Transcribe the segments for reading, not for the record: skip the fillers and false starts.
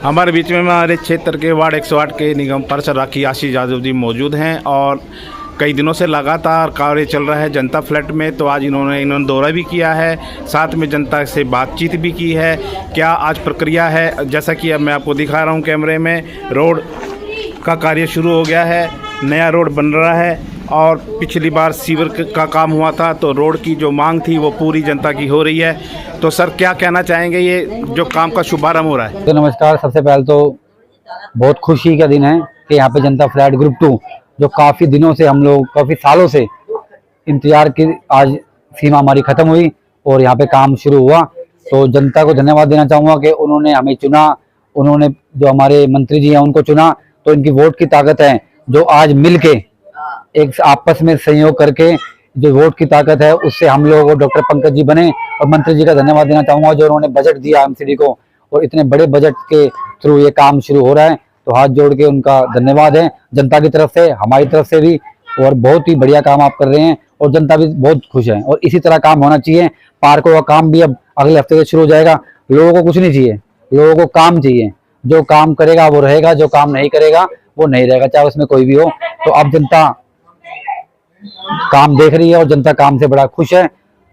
हमारे बीच में हमारे क्षेत्र के वार्ड 108 के निगम पार्षद राखी आशीष यादव जी मौजूद हैं और कई दिनों से लगातार कार्य चल रहा है जनता फ्लैट में। तो आज इन्होंने दौरा भी किया है, साथ में जनता से बातचीत भी की है। क्या आज प्रक्रिया है, जैसा कि अब मैं आपको दिखा रहा हूं कैमरे में, रोड का कार्य शुरू हो गया है, नया रोड बन रहा है और पिछली बार सीवर का काम हुआ था तो रोड की जो मांग थी वो पूरी जनता की हो रही है। तो सर क्या कहना चाहेंगे, ये जो काम का शुभारंभ हो रहा है? तो नमस्कार। सबसे पहले तो बहुत खुशी का दिन है कि यहाँ पे जनता फ्लैट ग्रुप 2 जो काफ़ी दिनों से हम लोग काफ़ी सालों से इंतजार की, आज सीमा हमारी ख़त्म हुई और यहाँ पे काम शुरू हुआ। तो जनता को धन्यवाद देना चाहूँगा कि उन्होंने हमें चुना, उन्होंने जो हमारे मंत्री जी हैं उनको चुना। तो इनकी वोट की ताकत है जो आज मिल के एक आपस में सहयोग करके जो वोट की ताकत है उससे हम लोग डॉक्टर पंकज जी बने। और मंत्री जी का धन्यवाद देना चाहूँगा जो उन्होंने बजट दिया एमसीडी को और इतने बड़े बजट के थ्रू ये काम शुरू हो रहा है। तो हाथ जोड़ के उनका धन्यवाद है जनता की तरफ से, हमारी तरफ से भी। और बहुत ही बढ़िया काम आप कर रहे हैं और जनता भी बहुत खुश है और इसी तरह काम होना चाहिए। पार्कों का काम भी अब अगले हफ्ते से शुरू हो जाएगा। लोगों को कुछ नहीं चाहिए, लोगों को काम चाहिए। जो काम करेगा वो रहेगा, जो काम नहीं करेगा वो नहीं रहेगा, चाहे उसमें कोई भी हो। तो अब जनता काम देख रही है और जनता काम से बड़ा खुश है।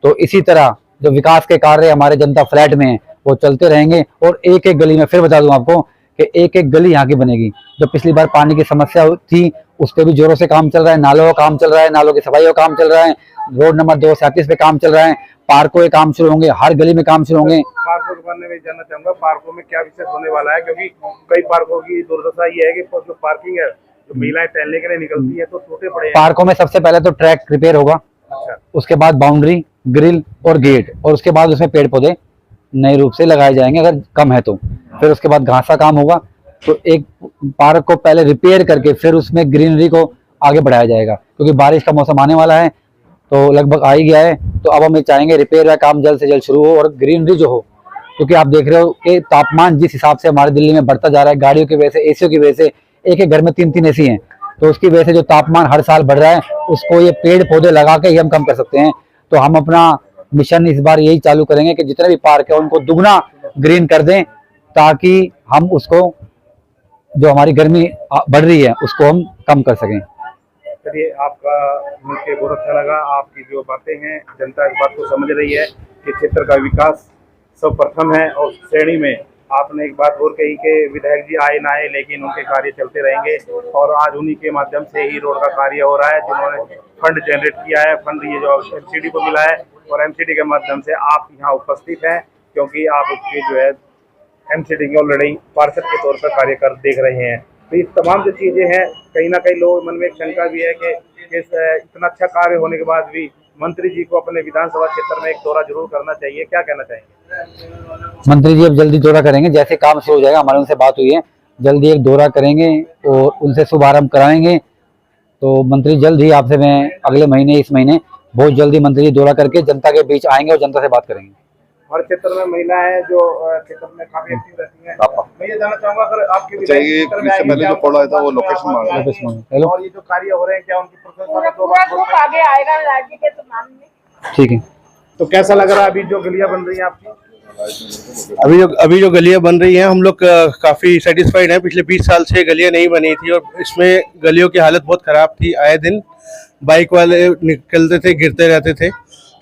तो इसी तरह जो विकास के कार्य हमारे जनता फ्लैट में हैं वो चलते रहेंगे। और एक एक गली में फिर बता दूं आपको कि एक एक गली यहाँ की बनेगी। जो पिछली बार पानी की समस्या थी उस पर भी जोरों से काम चल रहा है, नालों का काम चल रहा है, नालों की सफाई का काम चल रहा है, रोड नंबर 237 पे काम चल रहा है, पार्कों के काम शुरू होंगे, हर गली में काम शुरू होंगे। पार्कों के बारे में जानना चाहूंगा, पार्कों में क्या विशेष होने वाला है, क्योंकि कई पार्कों की दुर्दशा ये है कि जो पार्किंग है, जो महिलाएं टहलने के लिए निकलती है तो टूटे पड़े हैं। पार्कों में सबसे पहले तो ट्रैक रिपेयर होगा, उसके बाद बाउंड्री, ग्रिल और गेट, और उसके बाद उसमें पेड़ पौधे नए रूप से लगाए जाएंगे अगर कम है तो। फिर उसके बाद घास का काम होगा। तो एक पार्क को पहले रिपेयर करके फिर उसमें ग्रीनरी को आगे बढ़ाया जाएगा, क्योंकि बारिश का मौसम आने वाला है तो लगभग आ ही गया है। तो अब हम चाहेंगे रिपेयर का काम जल्द से जल्द शुरू हो और ग्रीनरी जो हो, क्योंकि आप देख रहे हो कि तापमान जिस हिसाब से हमारे दिल्ली में बढ़ता जा रहा है, गाड़ियों की वजह से, एसीओ की वजह से, एक एक घर में 3-3 एसी हैं, तो उसकी वजह से जो तापमान हर साल बढ़ रहा है उसको ये पेड़ पौधे लगा के ही हम कम कर सकते हैं। तो हम अपना मिशन इस बार यही चालू करेंगे कि जितने भी पार्क है उनको दुगना ग्रीन कर दें, ताकि हम उसको जो हमारी गर्मी बढ़ रही है उसको हम कम कर सकें। चलिए, आपका मिलकर बहुत अच्छा लगा। आपकी जो बातें हैं, जनता इस बात को समझ रही है कि क्षेत्र का विकास सर्वप्रथम है। और श्रेणी में आपने एक बात और कही कि विधायक जी आए ना आए लेकिन उनके कार्य चलते रहेंगे और आज उन्हीं के माध्यम से ही रोड का कार्य हो रहा है, जिन्होंने फंड जनरेट किया है। फंड ये जो एमसीडी को मिला है और एमसीडी के माध्यम से आप यहाँ उपस्थित हैं, क्योंकि आप उसके जो है एमसीडी की ऑलरेडी पार्षद के तौर पर कार्य कर देख रहे हैं। तो ये तमाम जो चीज़ें हैं, कहीं ना कहीं लोग मन में एक शंका भी है कि इतना अच्छा कार्य होने के बाद भी मंत्री जी को अपने विधानसभा क्षेत्र में एक दौरा जरूर करना चाहिए। क्या कहना चाहेंगे? मंत्री जी अब जल्दी दौरा करेंगे, जैसे काम शुरू हो जाएगा, हमारे उनसे बात हुई है, जल्दी एक दौरा करेंगे और उनसे शुभारंभ कराएंगे। तो मंत्री जल्द ही आपसे, मैं अगले महीने, इस महीने बहुत जल्दी मंत्री जी दौरा करके जनता के बीच आएंगे और जनता से बात करेंगे। हमारे क्षेत्र में महिला है जो क्षेत्र में काफी एक्टिव रहती हैं। मैं ये जानना चाहूंगा, अगर आपके पहले जो पड़ा था वो लोकेशन मांगा हेलो, और ये जो कार्य हो रहे हैं क्या उनकी आगे आएगा राज्य के सम्मान में? ठीक है। तो कैसा लग रहा है अभी जो गलियां बन रही हैं आपकी? अभी जो गलियां बन रही हैं हम लोग काफी सेटिस्फाइड हैं। पिछले 20 साल से गलियां नहीं बनी थी और इसमें गलियों की हालत बहुत खराब थी। आए दिन बाइक वाले निकलते थे, गिरते रहते थे।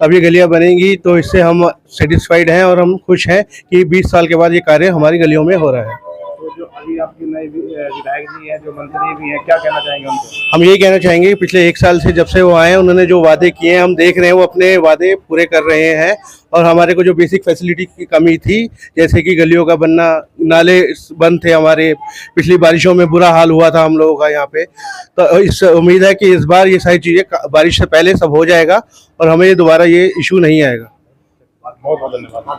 अब ये गलियां बनेंगी तो इससे हम सेटिस्फाइड हैं और हम खुश हैं कि 20 साल के बाद ये कार्य हमारी गलियों में हो रहा है। तो जो अभी आपके नए विधायक जी हैं, जो मंत्री भी हैं, क्या कहना चाहेंगे उनको? हम यही कहना चाहेंगे कि पिछले 1 साल से जब से वो आए हैं उन्होंने जो वादे किए हैं हम देख रहे हैं वो अपने वादे पूरे कर रहे हैं। और हमारे को जो बेसिक फैसिलिटी की कमी थी, जैसे कि गलियों का बनना, नाले बंद थे हमारे, पिछली बारिशों में बुरा हाल हुआ था हम लोगों का यहाँ पे। तो इस उम्मीद है कि इस बार ये सारी चीज़ें बारिश से पहले सब हो जाएगा और हमें दोबारा ये इशू नहीं आएगा। बहुत बहुत धन्यवाद।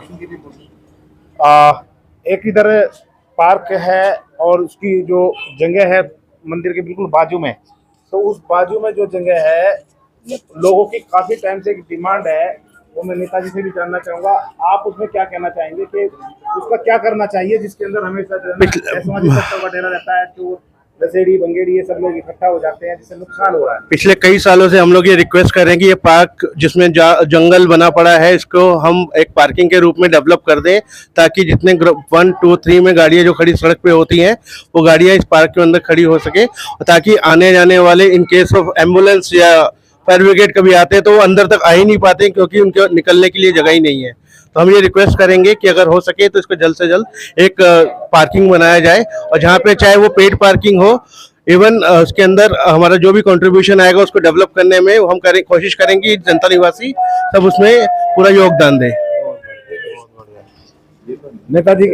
एक इधर पार्क है और उसकी जो जगह है मंदिर के बिल्कुल बाजू में, तो उस बाजू में जो जगह है लोगों की काफी टाइम से एक डिमांड है, वो मैं नेताजी से भी जानना चाहूंगा। आप उसमें क्या कहना चाहेंगे कि उसका क्या करना चाहिए, जिसके अंदर हमेशा सामाजिक तत्व का डेरा रहता है, चोर दशहरी बंगेड़ी ये सब लोग इकट्ठा हो जाते हैं, जिससे नुकसान हो रहा है। पिछले कई सालों से हम लोग ये रिक्वेस्ट कर रहे हैं कि ये पार्क जिसमें जंगल बना पड़ा है, इसको हम एक पार्किंग के रूप में डेवलप कर दें, ताकि जितने 1, 2, 3 में गाड़ियां जो खड़ी सड़क पे होती हैं वो गाड़ियां इस पार्क के अंदर खड़ी हो सके, ताकि आने जाने वाले इन केस ऑफ एम्बुलेंस या फायर ब्रिगेड कभी आते हैं तो वो अंदर तक आ ही नहीं पाते, क्योंकि उनके निकलने के लिए जगह ही नहीं है। तो हम ये रिक्वेस्ट करेंगे कि अगर हो सके तो इसको जल्द से जल्द एक पार्किंग बनाया जाए, और जहाँ पे चाहे वो पेड पार्किंग हो, इवन उसके अंदर हमारा जो भी कंट्रीब्यूशन आएगा उसको डेवलप करने में हम कोशिश करेंगे, जनता निवासी सब उसमें पूरा योगदान दें। नेताजी,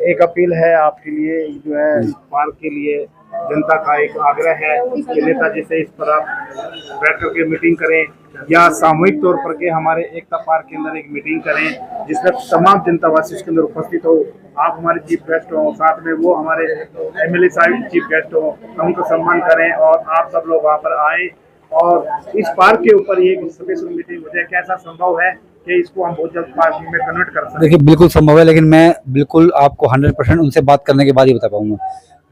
एक अपील है आपके लिए, जो है इस पार्क के लिए जनता का एक आग्रह है कि नेताजी से इस पर आप बैठ करके मीटिंग करें, या सामूहिक तौर पर के हमारे एकता पार्क के अंदर एक मीटिंग करें जिसमें तमाम जनता वासी उसके अंदर उपस्थित हो। आप हमारे चीफ गेस्ट हो, साथ में वो हमारे एमएलए साहब चीफ गेस्ट हो, हम उनको सम्मान करें और आप सब लोग वहाँ पर आए और इस पार्क के ऊपर ये स्पेशल मीटिंग हो जाए। कैसा संभव है कि इसको हम बहुत जल्द पार्किंग में कन्वर्ट कर सकते हैं? देखिए, बिल्कुल संभव है, लेकिन मैं बिल्कुल आपको 100% उनसे बात करने के बाद ही बता पाऊंगा।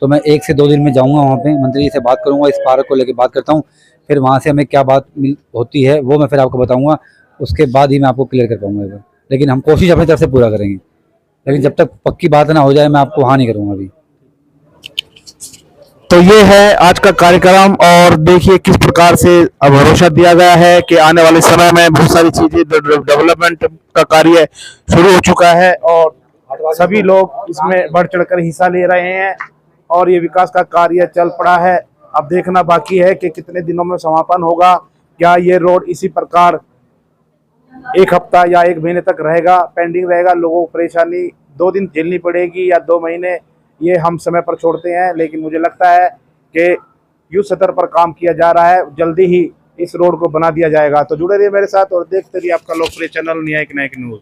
तो मैं 1 से 2 दिन में जाऊंगा वहाँ पे, मंत्री जी से बात करूंगा, इस पार्क को लेकर बात करता हूँ, फिर वहाँ से हमें क्या बात होती है वो मैं फिर आपको बताऊंगा, उसके बाद ही मैं आपको क्लियर कर पाऊंगा। लेकिन हम कोशिश अपनी तरफ से पूरा करेंगे, लेकिन जब तक पक्की बात ना हो जाए मैं आपको हाँ नहीं करूँगा अभी। तो ये है आज का कार्यक्रम, और देखिए किस प्रकार से भरोसा दिया गया है कि आने वाले समय में बहुत सारी चीजें डेवलपमेंट का कार्य शुरू हो चुका है और सभी लोग इसमें बढ़ चढ़कर हिस्सा ले रहे हैं और ये विकास का कार्य चल पड़ा है। अब देखना बाकी है कि कितने दिनों में समापन होगा। क्या ये रोड इसी प्रकार 1 हफ्ता या 1 महीने तक रहेगा, पेंडिंग रहेगा, लोगों को परेशानी 2 दिन झेलनी पड़ेगी या 2 महीने, ये हम समय पर छोड़ते हैं। लेकिन मुझे लगता है कि युद्ध स्तर पर काम किया जा रहा है, जल्दी ही इस रोड को बना दिया जाएगा। तो जुड़े रहिए मेरे साथ और देखते रहिए आपका लोकप्रिय चैनल न्यायिक नायक न्यूज।